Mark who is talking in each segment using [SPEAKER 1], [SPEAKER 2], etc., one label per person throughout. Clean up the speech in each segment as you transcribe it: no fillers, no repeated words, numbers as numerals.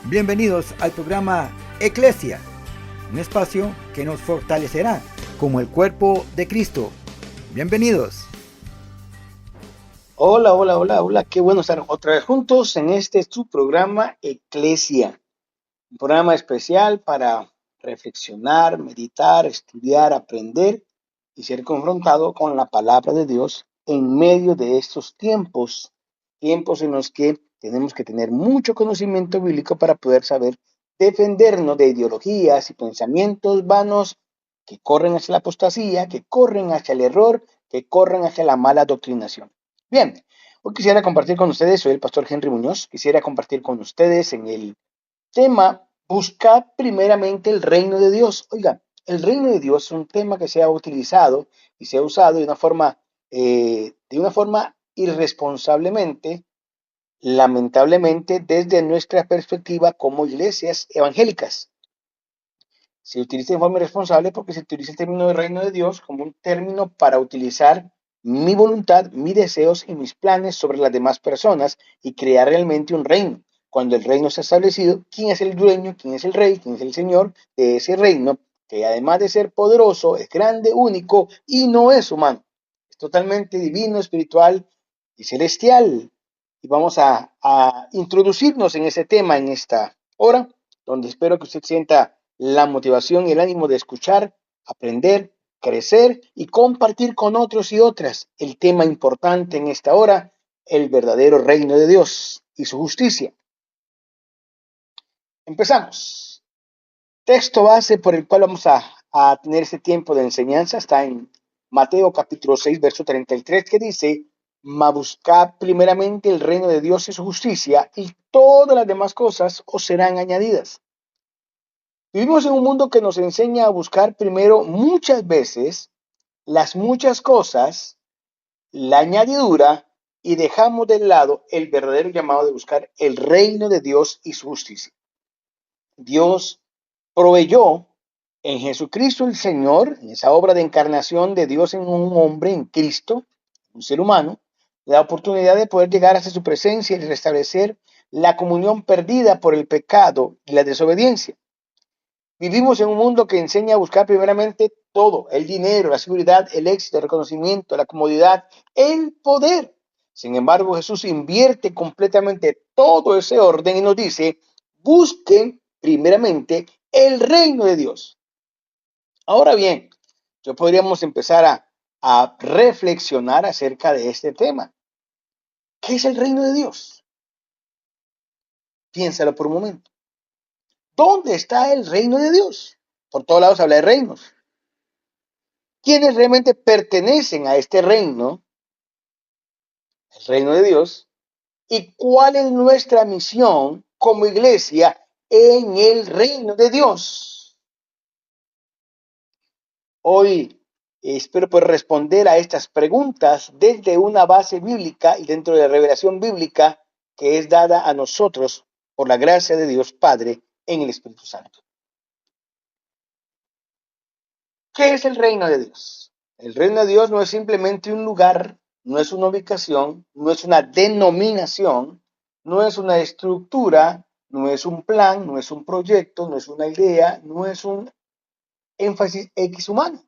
[SPEAKER 1] Bienvenidos al programa Eclesia, un espacio que nos fortalecerá como el cuerpo de Cristo. Bienvenidos.
[SPEAKER 2] Hola, qué bueno estar otra vez juntos en su programa Eclesia, un programa especial para reflexionar, meditar, estudiar, aprender y ser confrontado con la palabra de Dios en medio de estos tiempos en los que tenemos que tener mucho conocimiento bíblico para poder saber defendernos de ideologías y pensamientos vanos que corren hacia la apostasía, que corren hacia el error, que corren hacia la mala doctrinación. Bien, hoy quisiera compartir con ustedes, soy el pastor Henry Muñoz, quisiera compartir con ustedes en el tema, buscar primeramente el reino de Dios. Oiga, el reino de Dios es un tema que se ha utilizado y se ha usado de una forma irresponsablemente, lamentablemente, desde nuestra perspectiva como iglesias evangélicas. Se utiliza de forma irresponsable porque se utiliza el término de reino de Dios como un término para utilizar mi voluntad, mis deseos y mis planes sobre las demás personas y crear realmente un reino. Cuando el reino está establecido, ¿quién es el dueño? ¿Quién es el rey? ¿Quién es el señor de ese reino? Que además de ser poderoso, es grande, único y no es humano. Es totalmente divino, espiritual y celestial. Y vamos a introducirnos en ese tema en esta hora, donde espero que usted sienta la motivación y el ánimo de escuchar, aprender, crecer y compartir con otros y otras el tema importante en esta hora, el verdadero reino de Dios y su justicia. Empezamos. Texto base por el cual vamos a tener este tiempo de enseñanza está en Mateo capítulo 6, verso 33, que dice: mas buscad primeramente el reino de Dios y su justicia, y todas las demás cosas os serán añadidas. Vivimos en un mundo que nos enseña a buscar primero muchas veces las muchas cosas, la añadidura, y dejamos de lado el verdadero llamado de buscar el reino de Dios y su justicia. Dios proveyó en Jesucristo el Señor, en esa obra de encarnación de Dios en un hombre, en Cristo, un ser humano, la oportunidad de poder llegar hasta su presencia y restablecer la comunión perdida por el pecado y la desobediencia. Vivimos en un mundo que enseña a buscar primeramente todo: el dinero, la seguridad, el éxito, el reconocimiento, la comodidad, el poder. Sin embargo, Jesús invierte completamente todo ese orden y nos dice: busquen primeramente el reino de Dios. Ahora bien, podríamos empezar a reflexionar acerca de este tema. ¿Qué es el reino de Dios? Piénsalo por un momento. ¿Dónde está el reino de Dios? Por todos lados habla de reinos. ¿Quiénes realmente pertenecen a este reino, el reino de Dios? ¿Y cuál es nuestra misión como iglesia en el reino de Dios? Hoy espero poder responder a estas preguntas desde una base bíblica y dentro de la revelación bíblica que es dada a nosotros por la gracia de Dios Padre en el Espíritu Santo. ¿Qué es el reino de Dios? El reino de Dios no es simplemente un lugar, no es una ubicación, no es una denominación, no es una estructura, no es un plan, no es un proyecto, no es una idea, no es un énfasis X humano.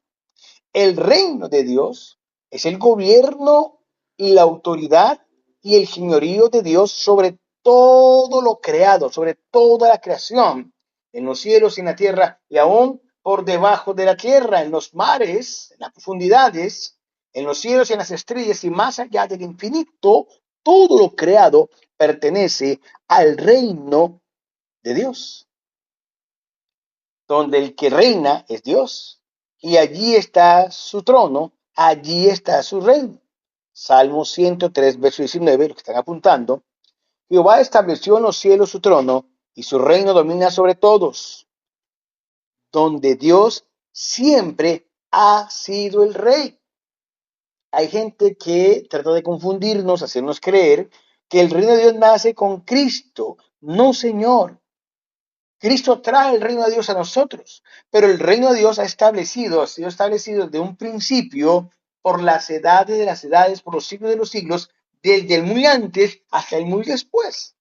[SPEAKER 2] El reino de Dios es el gobierno y la autoridad y el señorío de Dios sobre todo lo creado, sobre toda la creación, en los cielos y en la tierra, y aún por debajo de la tierra, en los mares, en las profundidades, en los cielos y en las estrellas, y más allá del infinito. Todo lo creado pertenece al reino de Dios, donde el que reina es Dios, y allí está su trono, allí está su reino. Salmo 103, verso 19, lo que están apuntando: Jehová estableció en los cielos su trono, y su reino domina sobre todos. Donde Dios siempre ha sido el rey. Hay gente que trata de confundirnos, hacernos creer que el reino de Dios nace con Cristo. No, señor. Cristo trae el reino de Dios a nosotros, pero el reino de Dios ha sido establecido desde un principio, por las edades de las edades, por los siglos de los siglos, desde el muy antes hasta el muy después.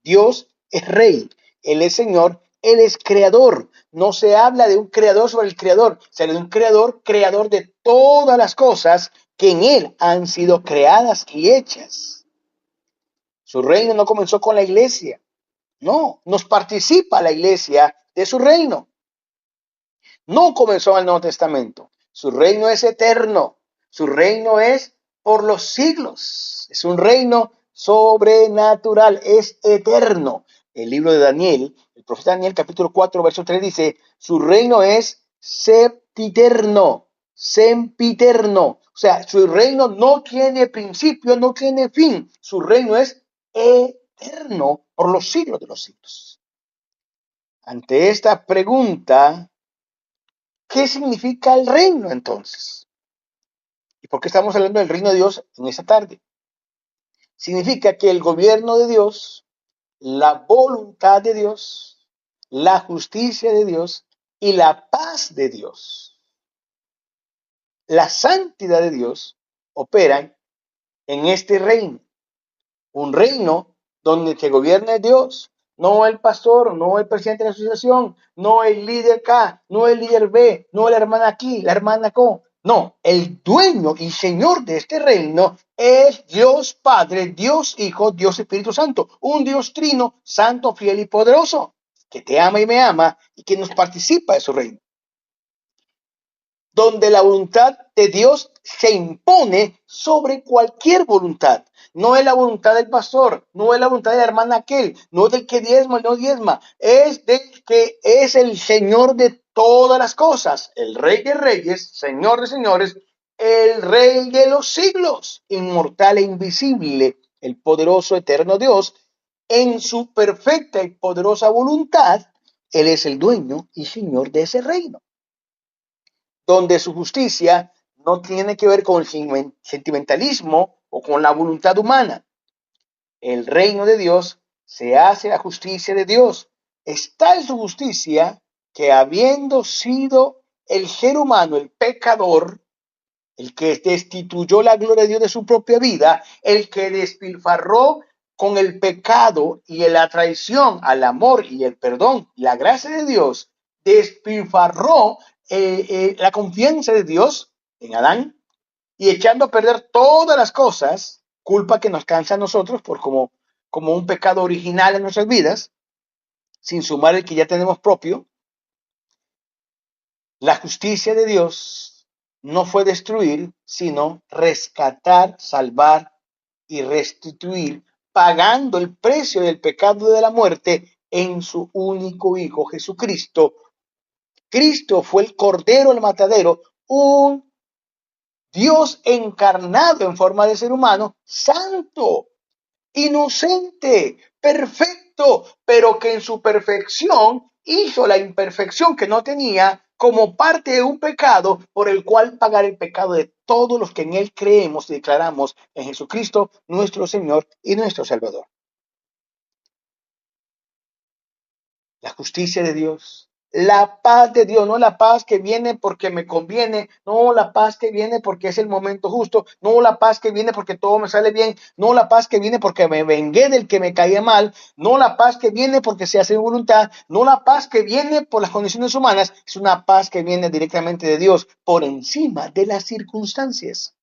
[SPEAKER 2] Dios es rey Él es Señor, Él es creador. No se habla de un creador sobre el creador, se habla de un creador, creador de todas las cosas que en Él han sido creadas y hechas. Su reino no comenzó con la iglesia, no, nos participa la iglesia de su reino. No comenzó en el Nuevo Testamento. Su reino es eterno. Su reino es por los siglos. Es un reino sobrenatural, es eterno. El libro de Daniel, el profeta Daniel, capítulo 4, verso 3 dice, su reino es septiterno, sempiterno. O sea, su reino no tiene principio, no tiene fin. Su reino es eterno por los siglos de los siglos. Ante esta pregunta, ¿qué significa el reino entonces? ¿Y por qué estamos hablando del reino de Dios en esta tarde? Significa que el gobierno de Dios, la voluntad de Dios, la justicia de Dios y la paz de Dios, la santidad de Dios operan en este reino. Un reino donde que gobierna Dios, no el pastor, no el presidente de la asociación, no el líder acá, no el líder B, no la hermana aquí, la hermana acá. No, el dueño y señor de este reino es Dios Padre, Dios Hijo, Dios Espíritu Santo, un Dios trino, santo, fiel y poderoso, que te ama y me ama y que nos participa de su reino, donde la voluntad de Dios se impone sobre cualquier voluntad. No es la voluntad del pastor, no es la voluntad de la hermana aquel, no es del que diezma y no diezma, es del que es el Señor de todas las cosas, el Rey de Reyes, Señor de Señores, el Rey de los siglos, inmortal e invisible, el poderoso eterno Dios, en su perfecta y poderosa voluntad, Él es el dueño y Señor de ese reino, donde su justicia no tiene que ver con el sentimentalismo o con la voluntad humana. El reino de Dios se hace la justicia de Dios. Está en su justicia que habiendo sido el ser humano, el pecador, el que destituyó la gloria de Dios de su propia vida, el que despilfarró con el pecado y en la traición al amor y el perdón, la gracia de Dios, despilfarró la confianza de Dios en Adán y echando a perder todas las cosas, culpa que nos cansa a nosotros por como un pecado original en nuestras vidas, sin sumar el que ya tenemos propio. La justicia de Dios no fue destruir, sino rescatar, salvar y restituir, pagando el precio del pecado y de la muerte en su único Hijo Jesucristo. Cristo fue el Cordero del Matadero, un Dios encarnado en forma de ser humano, santo, inocente, perfecto, pero que en su perfección hizo la imperfección que no tenía como parte de un pecado por el cual pagar el pecado de todos los que en Él creemos y declaramos en Jesucristo, nuestro Señor y nuestro Salvador. La justicia de Dios, la paz de Dios, no la paz que viene porque me conviene, no la paz que viene porque es el momento justo, no la paz que viene porque todo me sale bien, no la paz que viene porque me vengué del que me caía mal, no la paz que viene porque se hace voluntad, no la paz que viene por las condiciones humanas, es una paz que viene directamente de Dios por encima de las circunstancias.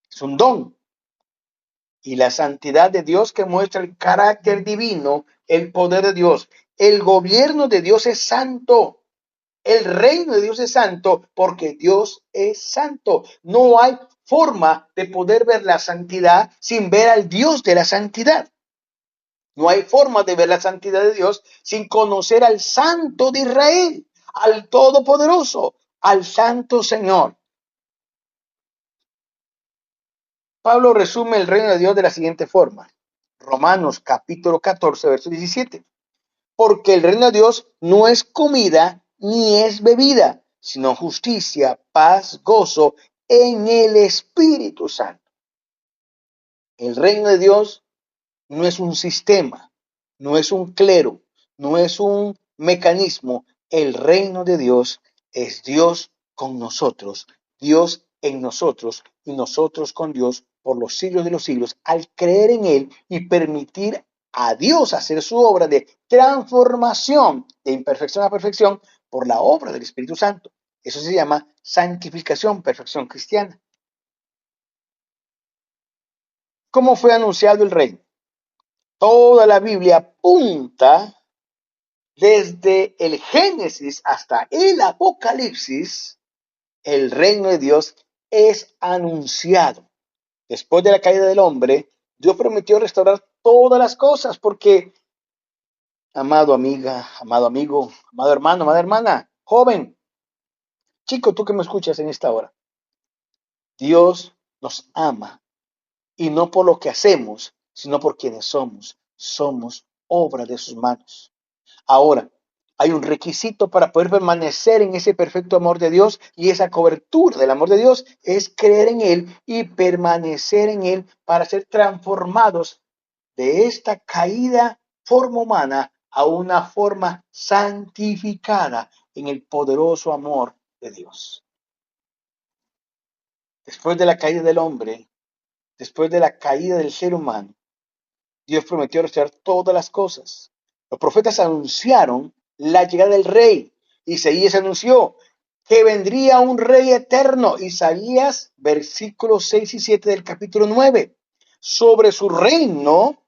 [SPEAKER 2] Es un don. Y la santidad de Dios que muestra el carácter divino, el poder de Dios. El gobierno de Dios es santo. El reino de Dios es santo porque Dios es santo. No hay forma de poder ver la santidad sin ver al Dios de la santidad. No hay forma de ver la santidad de Dios sin conocer al Santo de Israel, al Todopoderoso, al Santo Señor. Pablo resume el reino de Dios de la siguiente forma. Romanos capítulo 14, verso 17. Porque el reino de Dios no es comida ni es bebida, sino justicia, paz, gozo en el Espíritu Santo. El reino de Dios no es un sistema, no es un clero, no es un mecanismo. El reino de Dios es Dios con nosotros, Dios en nosotros y nosotros con Dios por los siglos de los siglos, al creer en Él y permitir a Dios a hacer su obra de transformación de imperfección a perfección por la obra del Espíritu Santo. Eso se llama santificación, perfección cristiana. ¿Cómo fue anunciado el reino? Toda la Biblia apunta desde el Génesis hasta el Apocalipsis. El reino de Dios es anunciado. Después de la caída del hombre, Dios prometió restaurar todas las cosas porque, amado amiga, amado amigo, amado hermano, amada hermana, joven, chico, tú que me escuchas en esta hora, Dios nos ama y no por lo que hacemos, sino por quienes somos. Somos obra de sus manos. Ahora, hay un requisito para poder permanecer en ese perfecto amor de Dios, y esa cobertura del amor de Dios es creer en Él y permanecer en Él para ser transformados de esta caída forma humana a una forma santificada en el poderoso amor de Dios. Después de la caída del hombre, después de la caída del ser humano, Dios prometió restaurar todas las cosas. Los profetas anunciaron la llegada del rey. Isaías anunció que vendría un rey eterno. Isaías, versículos 6 y 7 del capítulo 9. Sobre su reino,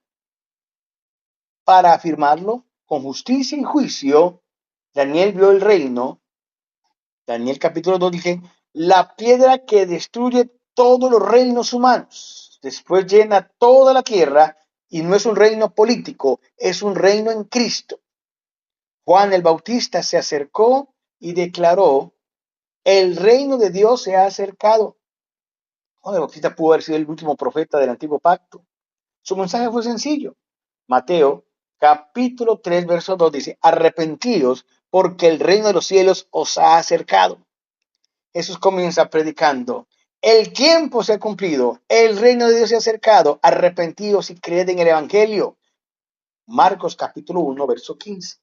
[SPEAKER 2] para afirmarlo con justicia y juicio, Daniel vio el reino. Daniel capítulo 2 dice, la piedra que destruye todos los reinos humanos. Después llena toda la tierra. Y no es un reino político, es un reino en Cristo. Juan el Bautista se acercó y declaró, el reino de Dios se ha acercado. Juan el Bautista pudo haber sido el último profeta del antiguo pacto. Su mensaje fue sencillo. Mateo capítulo 3, verso 2 dice, arrepentidos porque el reino de los cielos os ha acercado. Jesús comienza predicando, el tiempo se ha cumplido, el reino de Dios se ha acercado, arrepentidos y creed en el evangelio. Marcos capítulo 1, verso 15.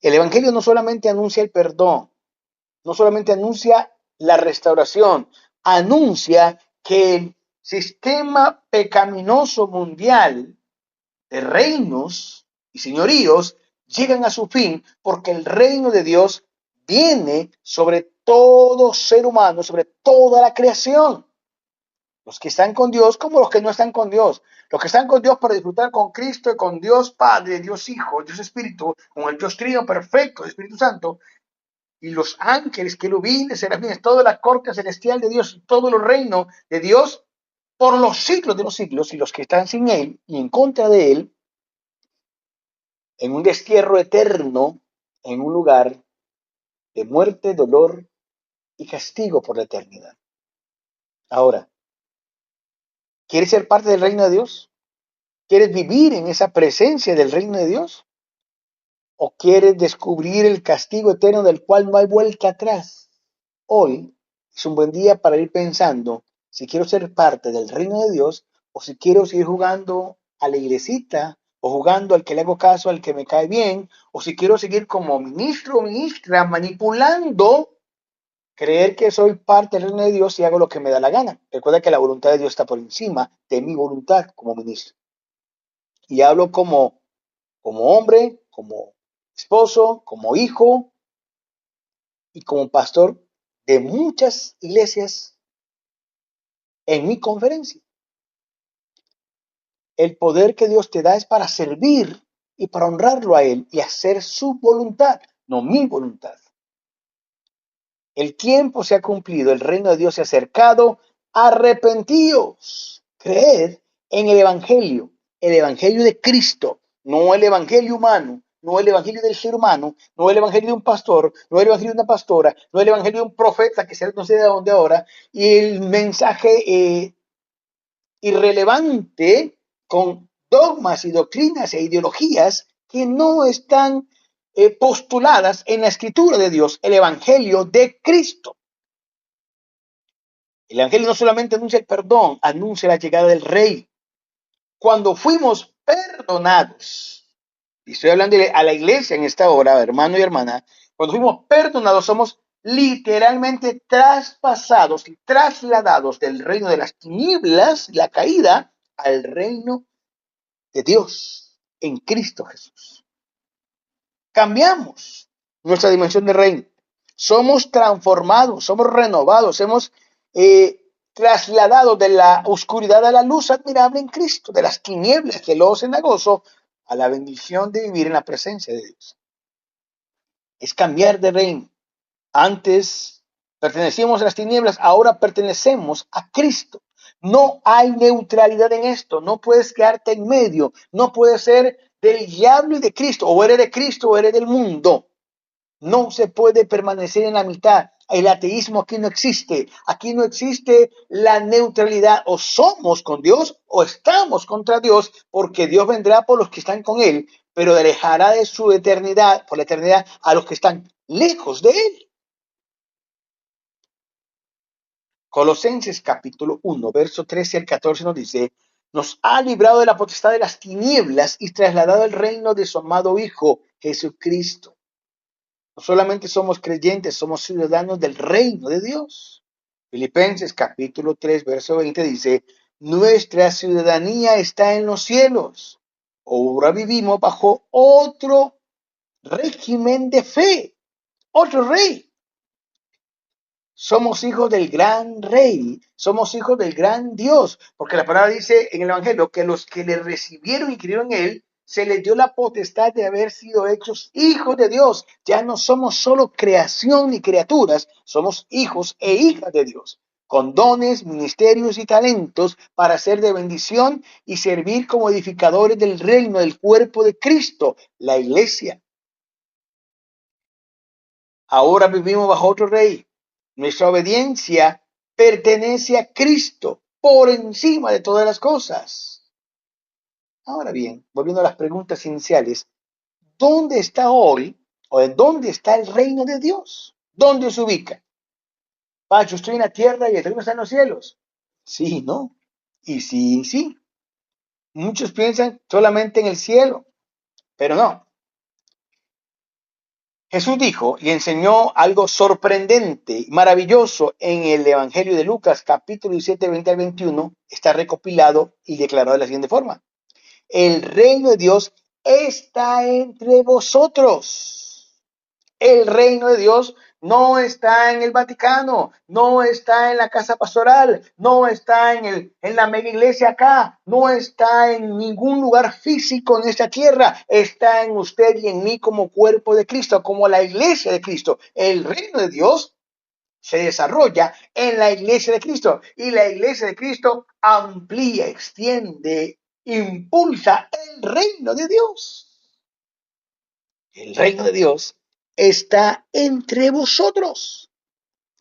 [SPEAKER 2] El evangelio no solamente anuncia el perdón, no solamente anuncia la restauración, anuncia que el sistema pecaminoso mundial de reinos y señoríos llegan a su fin porque el reino de Dios viene sobre todo ser humano, sobre toda la creación. Los que están con Dios como los que no están con Dios. Los que están con Dios para disfrutar con Cristo y con Dios Padre, Dios Hijo, Dios Espíritu, con el Dios Trino perfecto, el Espíritu Santo, y los ángeles, querubines, serafines, toda la corte celestial de Dios, todo el reino de Dios, por los siglos de los siglos, y los que están sin Él y en contra de Él, en un destierro eterno, en un lugar de muerte, dolor y castigo por la eternidad. Ahora, ¿quieres ser parte del reino de Dios? ¿Quieres vivir en esa presencia del reino de Dios? ¿O quieres descubrir el castigo eterno del cual no hay vuelta atrás? Hoy es un buen día para ir pensando si quiero ser parte del reino de Dios o si quiero seguir jugando a la iglesita o jugando al que le hago caso, al que me cae bien, o si quiero seguir como ministro o ministra manipulando, creer que soy parte del reino de Dios y hago lo que me da la gana. Recuerda que la voluntad de Dios está por encima de mi voluntad como ministro. Y hablo como hombre, como esposo, como hijo y como pastor de muchas iglesias en mi conferencia. El poder que Dios te da es para servir y para honrarlo a Él y hacer su voluntad, no mi voluntad. El tiempo se ha cumplido, el reino de Dios se ha acercado, arrepentíos, creed en el evangelio de Cristo, no el evangelio humano, no el evangelio del ser humano, no el evangelio de un pastor, no el evangelio de una pastora, no el evangelio de un profeta que se no sé de dónde ahora, y el mensaje irrelevante con dogmas y doctrinas e ideologías que no están postuladas en la escritura de Dios, el evangelio de Cristo. El evangelio no solamente anuncia el perdón, anuncia la llegada del rey. Cuando fuimos perdonados, y estoy hablando a la iglesia en esta hora, hermano y hermana, cuando fuimos perdonados somos literalmente traspasados y trasladados del reino de las tinieblas, la caída, al reino de Dios en Cristo Jesús. Cambiamos nuestra dimensión de reino. Somos transformados, somos renovados, hemos trasladado de la oscuridad a la luz admirable en Cristo, de las tinieblas del lodo cenagoso a la bendición de vivir en la presencia de Dios. Es cambiar de reino. Antes pertenecíamos a las tinieblas, ahora pertenecemos a Cristo. No hay neutralidad en esto, no puedes quedarte en medio, no puedes ser del diablo y de Cristo, o eres de Cristo o eres del mundo. No se puede permanecer en la mitad. El ateísmo aquí no existe la neutralidad, o somos con Dios o estamos contra Dios, porque Dios vendrá por los que están con Él, pero alejará de su eternidad, por la eternidad, a los que están lejos de Él. Colosenses capítulo 1, verso 13 al 14 nos dice: nos ha librado de la potestad de las tinieblas y trasladado al reino de su amado Hijo, Jesucristo. No solamente somos creyentes, somos ciudadanos del reino de Dios. Filipenses capítulo 3, verso 20 dice: nuestra ciudadanía está en los cielos. Ahora vivimos bajo otro régimen de fe, otro rey. Somos hijos del gran rey, somos hijos del gran Dios, porque la palabra dice en el Evangelio que los que le recibieron y creyeron en Él, se les dio la potestad de haber sido hechos hijos de Dios. Ya no somos solo creación ni criaturas, somos hijos e hijas de Dios, con dones, ministerios y talentos para ser de bendición y servir como edificadores del reino del cuerpo de Cristo, la iglesia. Ahora vivimos bajo otro rey. Nuestra obediencia pertenece a Cristo por encima de todas las cosas. Ahora bien, volviendo a las preguntas iniciales, ¿dónde está hoy o en dónde está el reino de Dios? ¿Dónde se ubica? Yo estoy en la tierra y el reino está en los cielos. Sí, ¿no? Y sí, sí. Muchos piensan solamente en el cielo, pero no. Jesús dijo y enseñó algo sorprendente y maravilloso en el Evangelio de Lucas, capítulo 17, 20 al 21, está recopilado y declarado de la siguiente forma: el reino de Dios está entre vosotros. El reino de Dios no está en el Vaticano, no está en la casa pastoral, no está en la mega iglesia acá, no está en ningún lugar físico en esta tierra, está en usted y en mí como cuerpo de Cristo, como la iglesia de Cristo. El reino de Dios se desarrolla en la iglesia de Cristo y la iglesia de Cristo amplía, extiende, impulsa el reino de Dios. El reino de Dios está entre vosotros.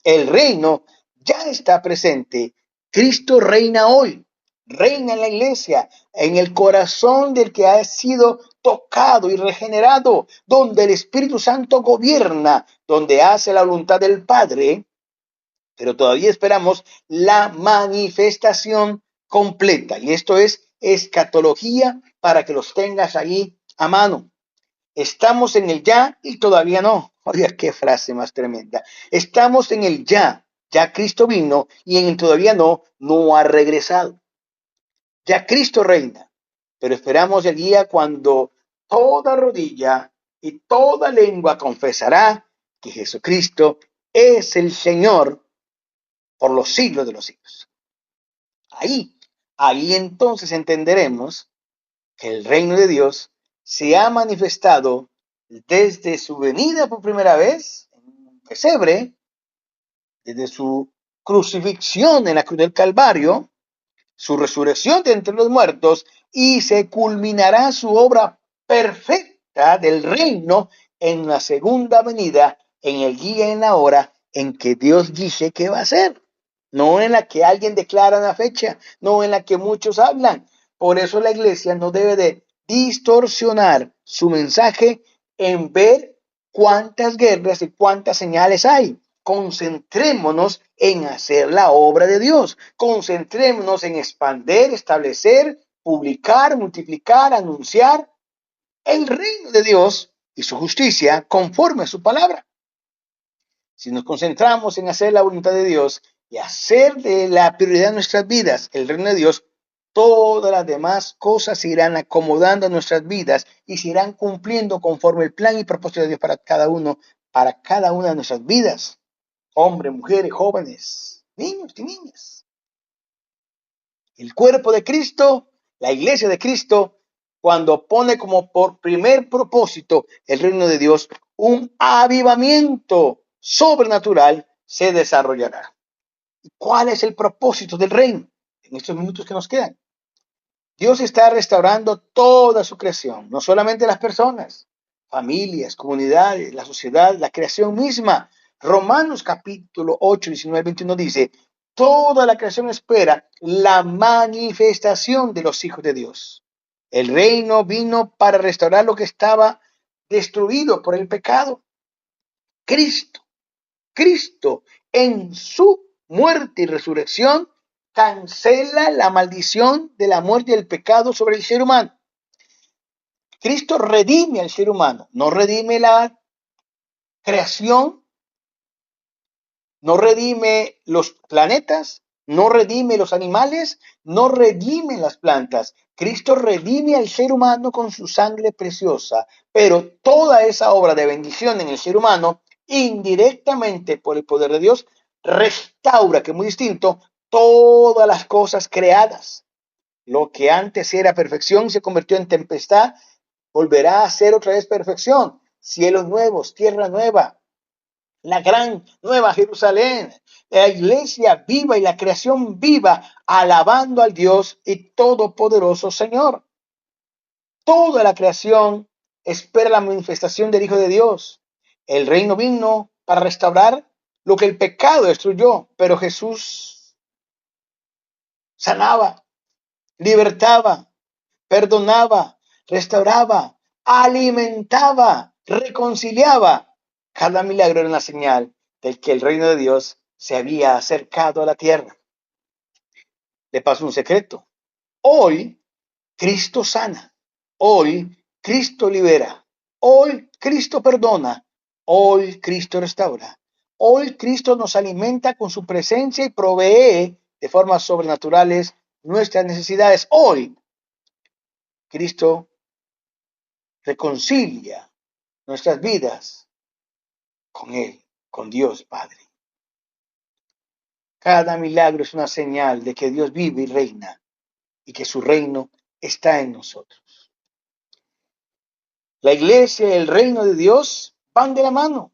[SPEAKER 2] El reino ya está presente. Cristo reina hoy, reina en la iglesia, en el corazón del que ha sido tocado y regenerado, donde el Espíritu Santo gobierna, donde hace la voluntad del Padre, pero todavía esperamos la manifestación completa. Y esto es escatología para que los tengas ahí a mano. Estamos en el ya y todavía no. Oiga, qué frase más tremenda. Estamos en el ya. Ya Cristo vino y en el todavía no, no ha regresado. Ya Cristo reina, pero esperamos el día cuando toda rodilla y toda lengua confesará que Jesucristo es el Señor por los siglos de los siglos. Ahí entonces entenderemos que el reino de Dios se ha manifestado desde su venida por primera vez en un pesebre, desde su crucifixión en la cruz del Calvario, su resurrección de entre los muertos, y se culminará su obra perfecta del reino en la segunda venida, en el día y en la hora en que Dios dice que va a ser. No en la que alguien declara una fecha, no en la que muchos hablan. Por eso la iglesia no debe de distorsionar su mensaje en ver cuántas guerras y cuántas señales hay. Concentrémonos en hacer la obra de Dios. Concentrémonos en expandir, establecer, publicar, multiplicar, anunciar el reino de Dios y su justicia conforme a su palabra. Si nos concentramos en hacer la voluntad de Dios y hacer de la prioridad de nuestras vidas el reino de Dios, todas las demás cosas se irán acomodando a nuestras vidas y se irán cumpliendo conforme el plan y propósito de Dios para cada una de nuestras vidas. Hombres, mujeres, jóvenes, niños y niñas. El cuerpo de Cristo, la iglesia de Cristo, cuando pone como por primer propósito el reino de Dios, un avivamiento sobrenatural se desarrollará. ¿Cuál es el propósito del reino? En estos minutos que nos quedan. Dios está restaurando toda su creación, no solamente las personas, familias, comunidades, la sociedad, la creación misma. Romanos capítulo 8, 19, 21 dice, toda la creación espera la manifestación de los hijos de Dios. El reino vino para restaurar lo que estaba destruido por el pecado. Cristo en su muerte y resurrección cancela la maldición de la muerte y el pecado sobre el ser humano. Cristo redime al ser humano, no redime la creación, no redime los planetas, no redime los animales, no redime las plantas. Cristo redime al ser humano con su sangre preciosa, pero toda esa obra de bendición en el ser humano, indirectamente por el poder de Dios, restaura, que es muy distinto, todas las cosas creadas. Lo que antes era perfección se convirtió en tempestad, volverá a ser otra vez perfección. Cielos nuevos, tierra nueva, la gran nueva Jerusalén, la iglesia viva y la creación viva, alabando al Dios y todopoderoso Señor. Toda la creación espera la manifestación del Hijo de Dios. El reino vino para restaurar lo que el pecado destruyó, pero Jesús sanaba, libertaba, perdonaba, restauraba, alimentaba, reconciliaba. Cada milagro era una señal de que el reino de Dios se había acercado a la tierra. Le paso un secreto. Hoy Cristo sana. Hoy Cristo libera. Hoy Cristo perdona. Hoy Cristo restaura. Hoy Cristo nos alimenta con su presencia y provee de formas sobrenaturales nuestras necesidades. Hoy Cristo reconcilia nuestras vidas con Él, con Dios Padre. Cada milagro es una señal de que Dios vive y reina y que su reino está en nosotros. La iglesia y el reino de Dios van de la mano.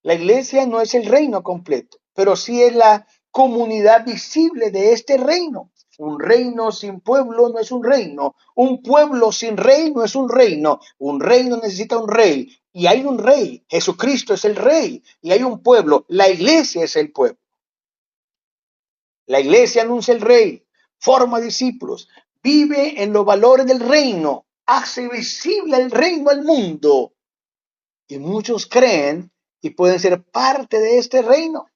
[SPEAKER 2] La iglesia no es el reino completo, pero sí es la comunidad visible de este reino. Un reino sin pueblo no es un reino. Un pueblo sin rey no es un reino. Un reino necesita un rey. Y hay un rey. Jesucristo es el rey. Y hay un pueblo. La iglesia es el pueblo. La iglesia anuncia el rey. Forma discípulos. Vive en los valores del reino. Hace visible el reino al mundo. Y muchos creen y pueden ser parte de este reino.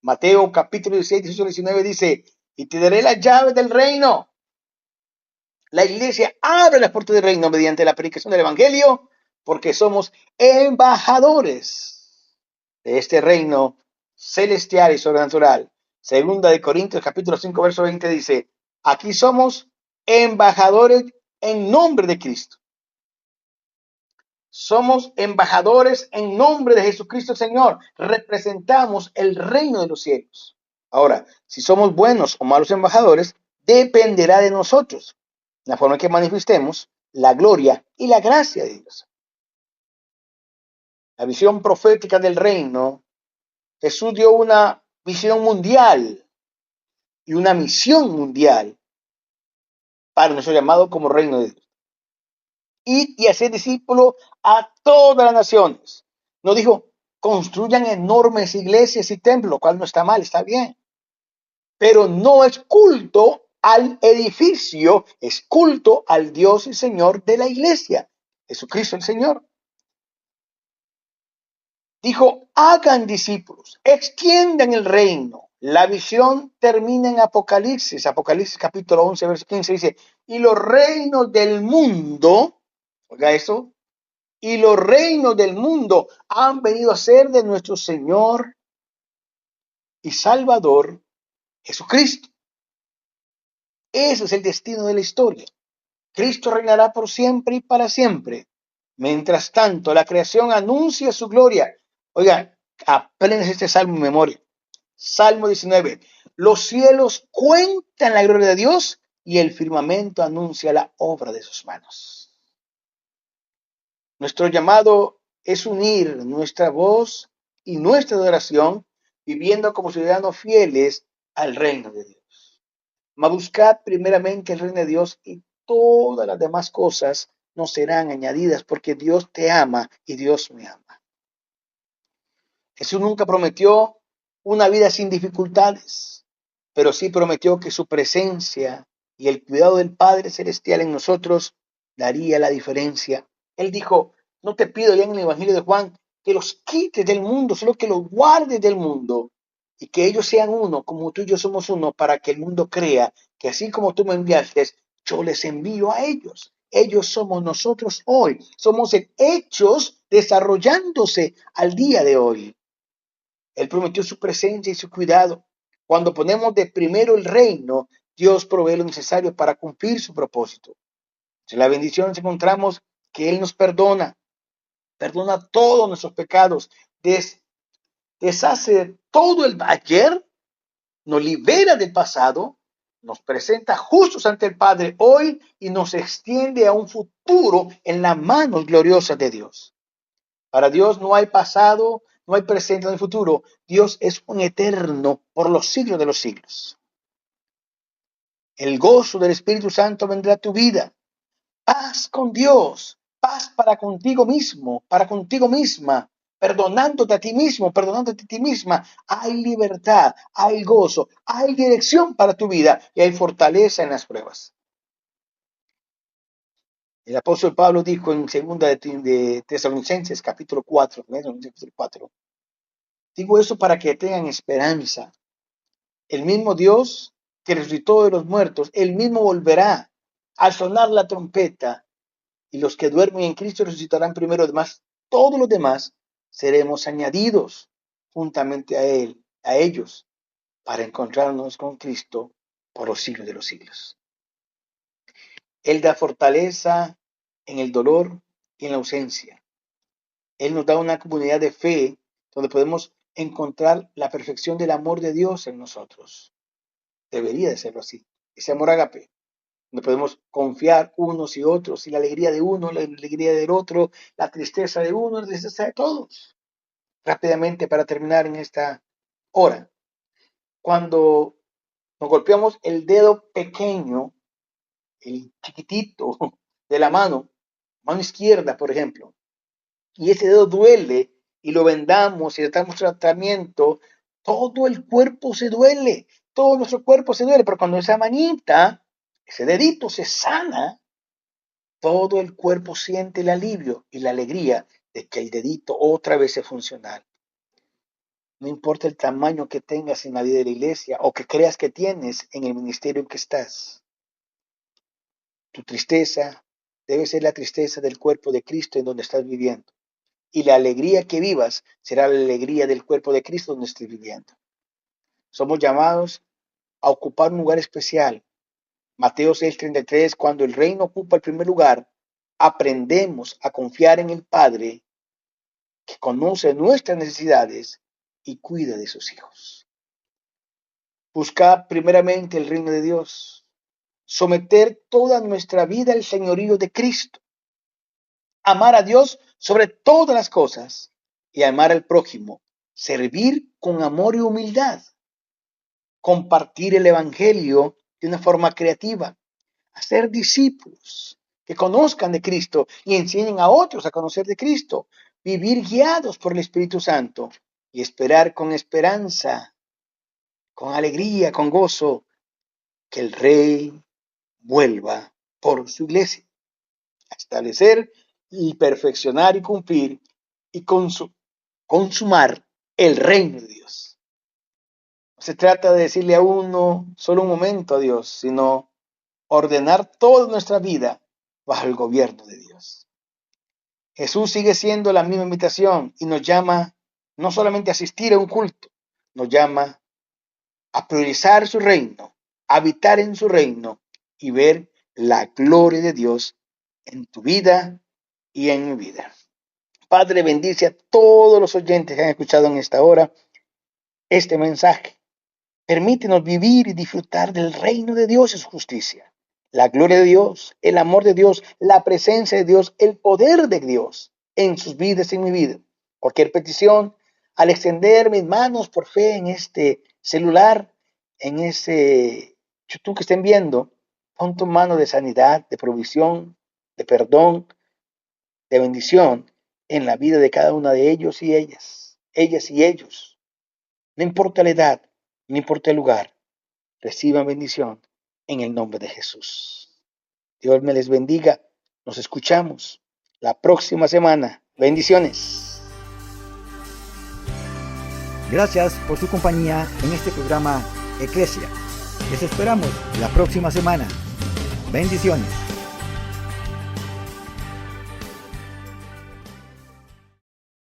[SPEAKER 2] Mateo capítulo 16, 18, 19 dice, y te daré las llaves del reino. La iglesia abre las puertas del reino mediante la predicación del evangelio, porque somos embajadores de este reino celestial y sobrenatural. Segunda de Corintios capítulo 5, verso 20 dice, aquí somos embajadores en nombre de Cristo. Somos embajadores en nombre de Jesucristo Señor. Representamos el reino de los cielos. Ahora, si somos buenos o malos embajadores, dependerá de nosotros, la forma en que manifestemos la gloria y la gracia de Dios. La visión profética del reino, Jesús dio una visión mundial y una misión mundial para nuestro llamado como reino de Dios. Y hacer discípulos a todas las naciones. No dijo, construyan enormes iglesias y templos, lo cual no está mal, está bien. Pero no es culto al edificio, es culto al Dios y Señor de la iglesia, Jesucristo el Señor. Dijo, hagan discípulos, extiendan el reino. La visión termina en Apocalipsis capítulo 11, verso 15, dice, y los reinos del mundo, oiga eso, y los reinos del mundo han venido a ser de nuestro Señor y Salvador Jesucristo. Ese es el destino de la historia. Cristo reinará por siempre y para siempre. Mientras tanto, la creación anuncia su gloria. Oigan, aprendan este salmo en memoria. Salmo 19. Los cielos cuentan la gloria de Dios y el firmamento anuncia la obra de sus manos. Nuestro llamado es unir nuestra voz y nuestra adoración viviendo como ciudadanos fieles al reino de Dios. Mas buscad primeramente el reino de Dios y todas las demás cosas nos serán añadidas porque Dios te ama y Dios me ama. Jesús nunca prometió una vida sin dificultades, pero sí prometió que su presencia y el cuidado del Padre Celestial en nosotros daría la diferencia. Él dijo, no te pido ya en el Evangelio de Juan que los quites del mundo, solo que los guardes del mundo y que ellos sean uno, como tú y yo somos uno, para que el mundo crea que así como tú me enviaste, yo les envío a ellos. Ellos somos nosotros hoy, somos hechos desarrollándose al día de hoy. Él prometió su presencia y su cuidado. Cuando ponemos de primero el reino, Dios provee lo necesario para cumplir su propósito. En la bendición nos encontramos que Él nos perdona todos nuestros pecados, deshace todo el ayer, nos libera del pasado, nos presenta justos ante el Padre hoy y nos extiende a un futuro en las manos gloriosas de Dios. Para Dios no hay pasado, no hay presente, no hay futuro. Dios es un eterno por los siglos de los siglos. El gozo del Espíritu Santo vendrá a tu vida. Paz con Dios, paz para contigo mismo, para contigo misma, perdonándote a ti mismo, perdonándote a ti misma. Hay libertad, hay gozo, hay dirección para tu vida y hay fortaleza en las pruebas. El apóstol Pablo dijo en segunda de Tesalonicenses capítulo 4, digo eso para que tengan esperanza. El mismo Dios que resucitó de los muertos, él mismo volverá al sonar la trompeta y los que duermen en Cristo resucitarán primero. Además, todos los demás seremos añadidos juntamente a él, a ellos, para encontrarnos con Cristo por los siglos de los siglos. Él da fortaleza en el dolor y en la ausencia. Él nos da una comunidad de fe donde podemos encontrar la perfección del amor de Dios en nosotros. Debería de serlo así. Ese amor ágape, donde podemos confiar unos y otros, y la alegría de uno, la alegría del otro, la tristeza de uno, la tristeza de todos. Rápidamente para terminar en esta hora. Cuando nos golpeamos el dedo pequeño, el chiquitito de la mano izquierda, por ejemplo, y ese dedo duele y lo vendamos y le damos tratamiento, todo el cuerpo se duele, todo nuestro cuerpo se duele, pero cuando esa manita, ese dedito se sana, todo el cuerpo siente el alivio y la alegría de que el dedito otra vez es funcional. No importa el tamaño que tengas en la vida de la iglesia o que creas que tienes en el ministerio en que estás. Tu tristeza debe ser la tristeza del cuerpo de Cristo en donde estás viviendo. Y la alegría que vivas será la alegría del cuerpo de Cristo donde estés viviendo. Somos llamados a ocupar un lugar especial. Mateo 6:33, cuando el reino ocupa el primer lugar, aprendemos a confiar en el Padre que conoce nuestras necesidades y cuida de sus hijos. Buscar primeramente el reino de Dios, someter toda nuestra vida al señorío de Cristo, amar a Dios sobre todas las cosas y amar al prójimo, servir con amor y humildad, compartir el evangelio de una forma creativa, hacer discípulos que conozcan de Cristo y enseñen a otros a conocer de Cristo, vivir guiados por el Espíritu Santo y esperar con esperanza, con alegría, con gozo, que el Rey vuelva por su iglesia, a establecer y perfeccionar y cumplir y consumar el reino de Dios. No se trata de decirle a uno solo un momento a Dios, sino ordenar toda nuestra vida bajo el gobierno de Dios. Jesús sigue siendo la misma invitación y nos llama no solamente a asistir a un culto, nos llama a priorizar su reino habitar en su reino y ver la gloria de Dios en tu vida y en mi vida. Padre, bendice a todos los oyentes que han escuchado en esta hora este mensaje. Permítenos vivir y disfrutar del reino de Dios y su justicia. La gloria de Dios, el amor de Dios, la presencia de Dios, el poder de Dios en sus vidas y en mi vida. Cualquier petición, al extender mis manos por fe en este celular, en ese YouTube que estén viendo, pon tu mano de sanidad, de provisión, de perdón, de bendición en la vida de cada una de ellos y ellas y ellos. No importa la edad, no importa el lugar, reciban bendición en el nombre de Jesús. Dios me les bendiga. Nos escuchamos la próxima semana. Bendiciones.
[SPEAKER 1] Gracias por su compañía en este programa Eclesia. Les esperamos la próxima semana. Bendiciones.